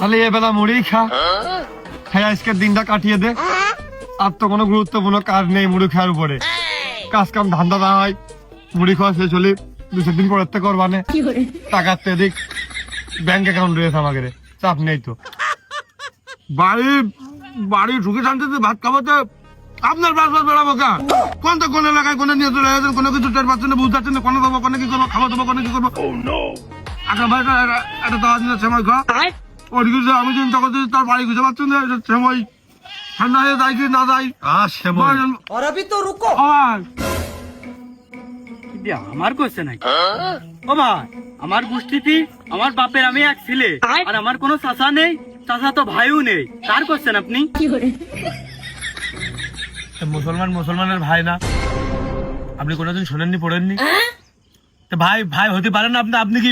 তাহলে এবেলা মুড়ি খা, খাই আজকের দিনটা কাটিয়ে দে। আর তো কোনো গুরুত্বপূর্ণ কাজ নেই মুড়ি খাওয়ার উপরে, কাজ কাম ধান্দা না হয় মুড়ি খাওয়া শেষ হলে 2-4 দিন পরে করবানে টাকার তো এদিক ব্যাংক অ্যাকাউন্ট রয়েছে আমাদের, চাপ নেই তো। বাড়ি ঢুকে শান্তিতে ভাত খাবো তো আপনার বাস বেড়াবো কা? কোন তো কোন এলাকায় কোন নিয়ে চলে গেছেন, কোনো কিছু টের পাচ্ছেন না, বুঝতে পারছেন না, কোনো দেবো কোনো কি করবো, খাবো দেবো কোনো কি করবো। একটা ভাই একটা দাওয়াত নিয়ে সময় খা ওইদিকে আমি চিন্তা করছি তার বাড়ি খুঁজে পাচ্ছেন না, সময় ঠান্ডা হয়ে যায় কি না যায়। আমার কইছে নাকি ও ভাই? আমার গোষ্ঠীতে আমার বাপের আমি এক ছেলে, আর আমার কোনো চাচা নেই, চাচা তো ভাইও নেই। কার করছেন আপনি? মুসলমানের ভাই না? আপনি কোনোদিন শোনেননি পড়েননি? ভাই ভাই হতে পারে না আপনি? আপনি কি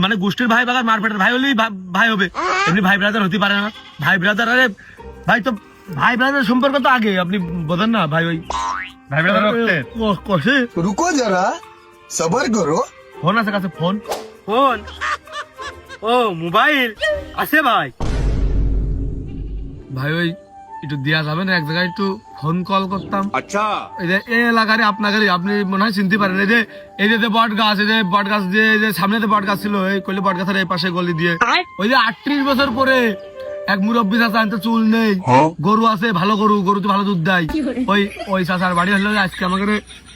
মানে গোষ্ঠীর ভাই বাগার মারপেটের ভাই হলেই ভাই হবে? এমনি ভাই ব্রাদার হতে পারে না? ভাই ব্রাদার, আরে ভাই তো ভাই ব্রাদার সম্পর্ক তো আগে আপনি বোঝেন না? ভাই ওই ভাই ব্রাদার করছে। रुको जरा सबर करो। ফোন আছে কাছে? Phone phone? ও মোবাইল আছে ভাই। ভাই ওই একটু দেওয়া যাবে না? এক জায়গায় একটু ফোন কল করতাম। আচ্ছা এই যে এই এলাকারে আপনাকে আপনি মনে হয় চিনতে পারেন, এই যে বট গাছ, এই যে বট গাছ দিয়ে যে সামনে বট গাছ ছিল, এই কইলে বট গাছের এই পাশে গলি দিয়ে ওই যে 38 বছর পরে এক মুরব্বী চাচা, আনতে চুল নেই, গরু আছে, ভালো গরু, গরু তো ভালো দুধ দেয়। ওই চাচার বাড়ি হলো আজকে আমাদের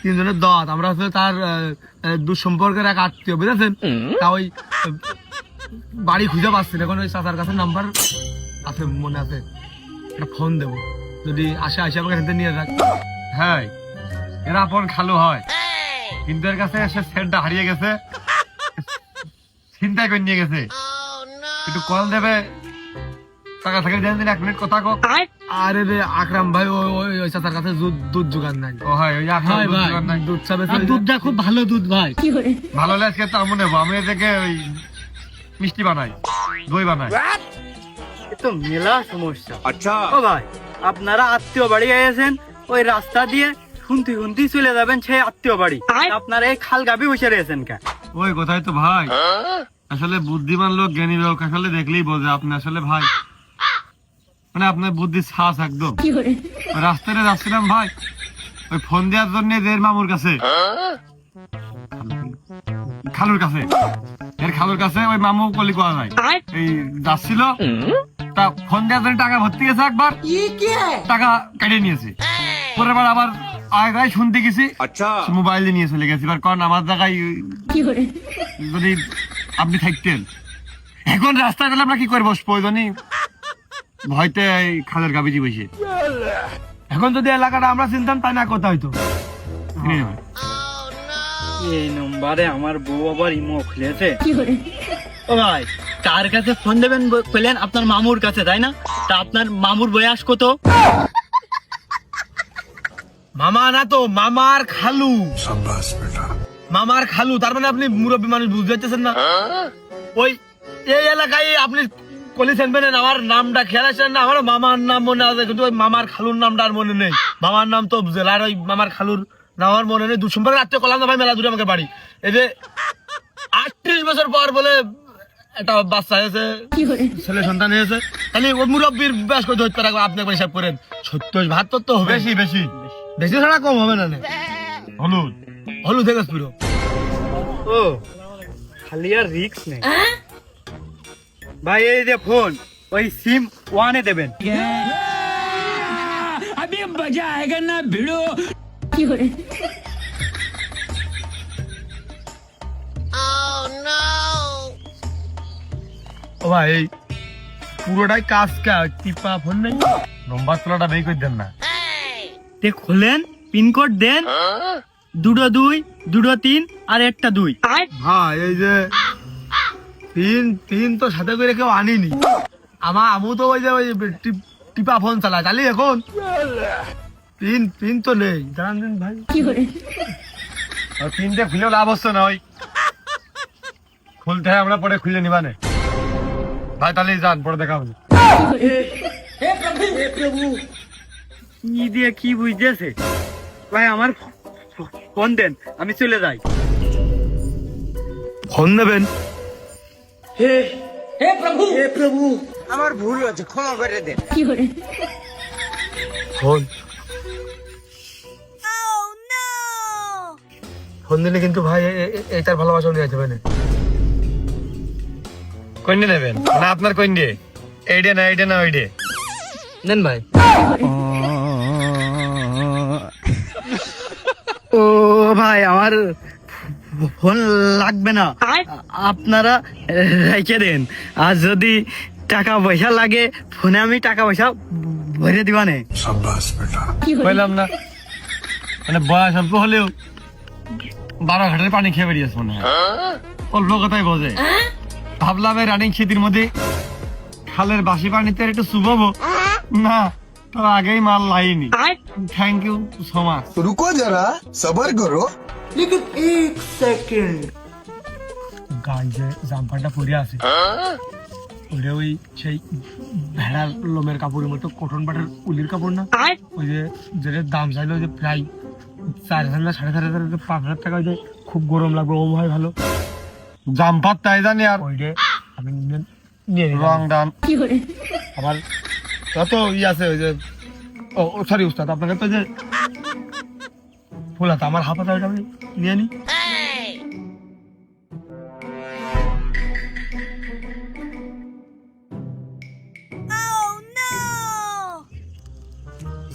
3 জনের দাওয়াত। আমরা হচ্ছে তার দুঃসম্পর্কের এক আত্মীয়, বুঝেছেন? তা ওই বাড়ি খুঁজে পাচ্ছি না এখন। ওই চাচার কাছে নাম্বার আছে মনে আছে, একটা ফোন দেবো, যদি আসে আমাকে হেঁটে নিয়ে যাক। হ্যাঁ এরা আপন খালু হয়, কিন্তু এর কাছে সে সেটটা হারিয়ে গেছে, চিন্তায় করে নিয়ে গেছে। একটু কল দেবে, টাকা থাকে দেন দিন, 1 মিনিট কথা কো। আরে রে আকরাম ভাই ওই চাচার কাছে দুধ জোগান নাই। ও হয় ওই আকরাম দুধ জোগান নাই, দুধ চাবে। দুধটা খুব ভালো দুধ ভাই, ভালো হলে আজকে তো আমি নেবো। আমি এদিকে ওই মিষ্টি বানাই, দই বানাই। তো মেলা সমস্যা। আচ্ছা ও ভাই, আপনারা আত্মীয় বাড়ি গেছেন, ওই রাস্তা দিয়ে শুনতে চলে যাবেন সেই আত্মীয় বাড়ি, আপনারা এই খাল গাবি বসে রয়েছেন কে? ওই কোথায় তো ভাই, আসলে বুদ্ধিমান লোক, জ্ঞানী লোক আসলে দেখলেই বোঝে আপনি আসলে ভাই মানে আপনার বুদ্ধি ছাস একদম। রাস্তায় যাচ্ছিলাম ভাই, ওই ফোন দেওয়ার জন্য এর মামুর কাছে, খালুর কাছে, এর খালুর কাছে ওই মামু কলি করা যায় এই যাচ্ছিল, তা ফোন দেওয়ার জন্য টাকা ভর্তি গেছে, একবার টাকা কেটে নিয়েছে। পরের বার আবার আগে শুনতে গেছি, মোবাইল নিয়ে চলে গেছি। এবার কারণ আমার জায়গায় যদি আপনি থাকতেন, এখন রাস্তায় গেলে আমরা কি করবো? প্রয়োজনই ভয়তে খালের গাবিজি বসে। এখন যদি এলাকাটা আমরা চিনতাম তাই না কথা হইতো। এই নম্বরে আমার বউ আবার ইমো খুলেছে। ও ভাই, কার কাছে ফোন দেবেন বললেন? আপনার মামুর কাছে, তাই না? তা আপনার মামুর বয়স কত? মামা না তো, মামার খালু। মামার খালু, তার মানে আপনি মুরব্বী মানুষ, বুঝতে পারছেন না? ওই এই এলাকায় আপনি কলিছেন বেনেন, আমার নামটা খেয়াল আসছেন না? আমার মামার নাম মনে আছে, কিন্তু ওই মামার খালুর নামটা আর মনে নেই। মামার নাম তো জেলার, ওই মামার খালুর নাম আমার মনে নেই। দুঃসম্পর্কে রাত্রে কলাম না ভাই, মেলা দূরে আমাকে বাড়ি। এই যে 38 বছর পর বলে একটা বাচ্চা হয়েছে, ছেলে সন্তান হয়েছে, তাহলে ওই মুরব্বীর বয়স করে ধরতে পারে। আপনি একবার হিসাব করেন, 70-72 তো হবে। বেশি ছাড়া কম হবে না। হলুদ দেখেছ পুরো। ও খালি আর রিক্স নেই ভাই। এই যে ফোন, ওই সিম 1 এ দেবেন। अभी मजा आएगा ना भिड़ो। ও ভাই এই পুরোটাই কাজ কা টিপা ফোন নেই, নম্বর তোলাটা বের করে দেন না। তে খোলেন, পিনকোড দেন, 2-2 2-3 আর 1-2। ভাই এই যে তিন তো সাথে করে কেউ আনিনি। আমু তো ওই যে ওই টিপা ফোন চালি এখন পিন তো নেই। জানান দিন ভাই, পিনটা খুলেও লাভ হচ্ছে না, ওই খুলতে হয়, আমরা পরে খুলে নিবানে ভাই। তাহলে যান, পরে দেখা হবে। কি দিয়ে কি বুঝতেছে ভাই? আমার ফোন দেন, আমি চলে যাই। ফোন নেবেন? हे प्रभु আমার ভুল হয়েছে, ক্ষমা করে দেন। ফোন ফোন দিলে কিন্তু ভাই এইটার ভালোবাসা নিয়ে যাবে না। কোন দিয়ে নেবেন না আপনার কোন দিয়ে? এইডে না ওইডে নেন ভাই। ও ভাই আমার ফোন লাগবে না, আপনারা রেখে দেন। আর যদি টাকা পয়সা লাগে ফোনে আমি টাকা পয়সা ভরে দিবানে। বললাম না মানে বয়স অল্প হলেও 12 ঘাটের পানি খেয়ে বেরিয়েছে মনে হয়, অল্প কথাই বোঝে। ভাবলাম এই রানিং শীতের মধ্যে খালের বাসি পানিতে একটু চুবাবো না, তার আগেই মাল লাইনি। Thank you so much. रुको जरा सबर करो। গায়ে যে জাম্পারটা পরে আছে ওটা ওই সেই ভেড়ার লোমের কাপড়ের মতো কটন পাটের উলির কাপড় না, ওই যে যেটার দাম চাইলো যে প্রায় 4,000 না 4,500 5,000 টাকা, ওই যে খুব গরম লাগবে ও ভাই ভালো জাম্পার তাই জানি। আর ওইটা আমি নিয়ে রং ডান আবার কত আছে ওই যে ও সরি উস্তাদ আপনাকে তো যে ফুল হাতা আমার হাফাতা ওইটা আমি নিয়ে নি।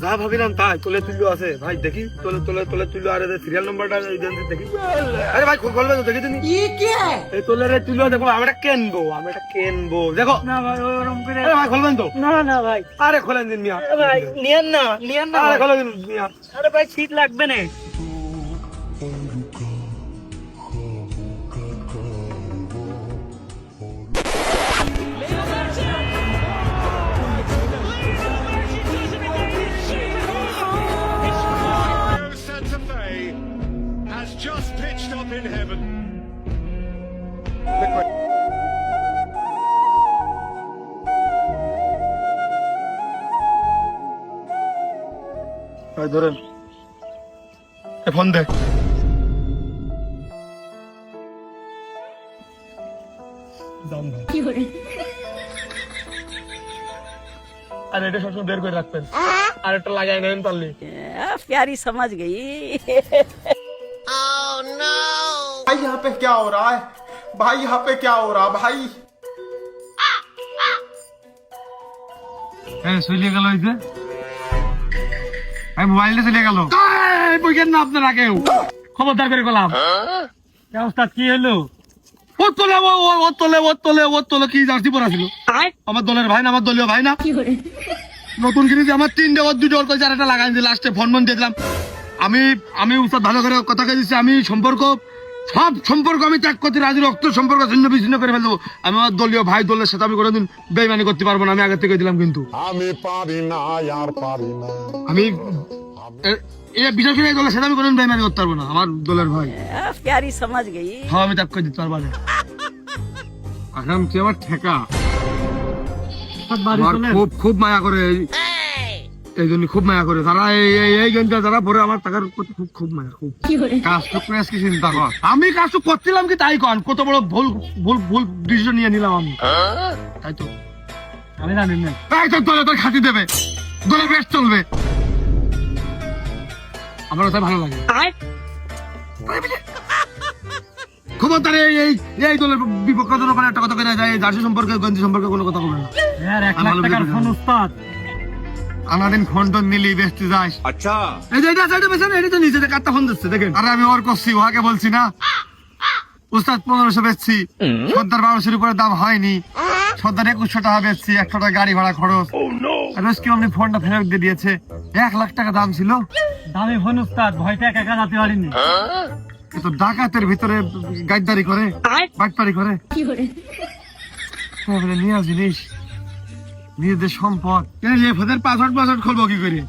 যা ভাবিলাম তাই তোলে তুল্য আছে ভাই, দেখি তোলে তুল্য। আর সিরিয়াল নাম্বারটা দেখি। আরে ভাই খুলবে তো দেখি তুমি এই তোলে রে তুল্য দেখো। আমরা কেনবো দেখো না ভাই ওরকম করে। আরে ভাই খুলবেন তো? না ভাই, আরে খোলেন দিন মিয়া। ভাই নিয়েন না আরে ভাই। খোলেন দিন মিয়া। আরে ভাই শীত লাগবে না। Santa Fe has just pitched up in heaven. ভাই ধরেন ফোন দে। আর এটা সবসময় বের করে রাখবেন, আর একটা লাগাই নেবেন পারলে। प्यारी समझ गई। भाई यहाँ पे क्या हो रहा है? भाई यहाँ पे क्या हो रहा है भाई? চলে গেল ওই যে মোবাইলটা চলে গেল। বুঝেন না আপনার আগেও খবরদার করে গেলাম। ওস্তাদ কি হলো? ও তোলে কি জার্সি পরা ছিল আমার দলের ভাই না, আমার দলীয় ভাই না, নতুন কিনেছি আমার 3টে ওর 2টো ওর কই যার একটা লাগাই দিই। লাস্টে ফোন দেখলাম। আমি উস্তাদ ভালো করে কথা কে দিচ্ছি, আমি সব সম্পর্ক আমি ত্যাগ করতে রাজি, রক্ত সম্পর্ক ছিন্ন বিচ্ছিন্ন করে ফেলবো। আমি আমার দলীয় ভাই দলের সাথে আমি কোনোদিন বেইমানি করতে পারবো না, আমি আগে থেকে দিলাম। কিন্তু আমি পারি না यार পারি না। আমি বিশেষ করে এই দলের সাথে আমি কোনোদিন বেইমানি করতে পারবো না, আমার দলের ভাই। प्यारी समझ गई। হ্যাঁ আমি ত্যাগ করে দিতে পারবো না। আগাম কি আমার ঠেকা আমার খুব মায়া করে, এই জন্য খুব মায়া করে তারা এই গেমটা যারা পরে আমার টাকার প্রতি খুব মায়া। খুব কাজটুক করে আজকে চিন্তা কর, আমি কাজটুক করছিলাম কি তাই কন, কত বড় ভুল ডিসিশন নিয়ে নিলাম আমি। তাই তো আমি জানি না। তাই তো দলে তোর খাতি দেবে, দলে বেশ চলবে, আমার ওটাই ভালো লাগে। খবরদার এই দলের বিপক্ষে একটা কথা কেনা যায়, জার্সি সম্পর্কে গঞ্জি সম্পর্কে কোনো কথা বলবে না। আনাদিন ফোন টোন নিলি বেচতে যাস। আচ্ছা এই যে এটা সাইডে বেচেন, এটা তো নিচে কাটটা ফোন দিচ্ছে দেখেন। আরে আমি ওর করছি, ওহাকে বলছি না উস্তাদ 1500 বেচছি, সর্দার 1200 উপরে দাম হয়নি, সর্দার 2100 টাকা বেচছি, 100 টাকা গাড়ি ভাড়া খরচ। রোজ কি আপনি ফোনটা ফেরত দিয়ে দিয়েছে, 1 লাখ টাকা দাম ছিল। দামি ফোন উস্তাদ, ভয়টা একা একা যেতে পারিনি। তো ডাকাতের ভিতরে গাইদারি করে, বাটপারি করে, নিয়ে জিনিস নিজেদের সম্পদ। এই ফোনের পাসওয়ার্ড খুলবো কি করে?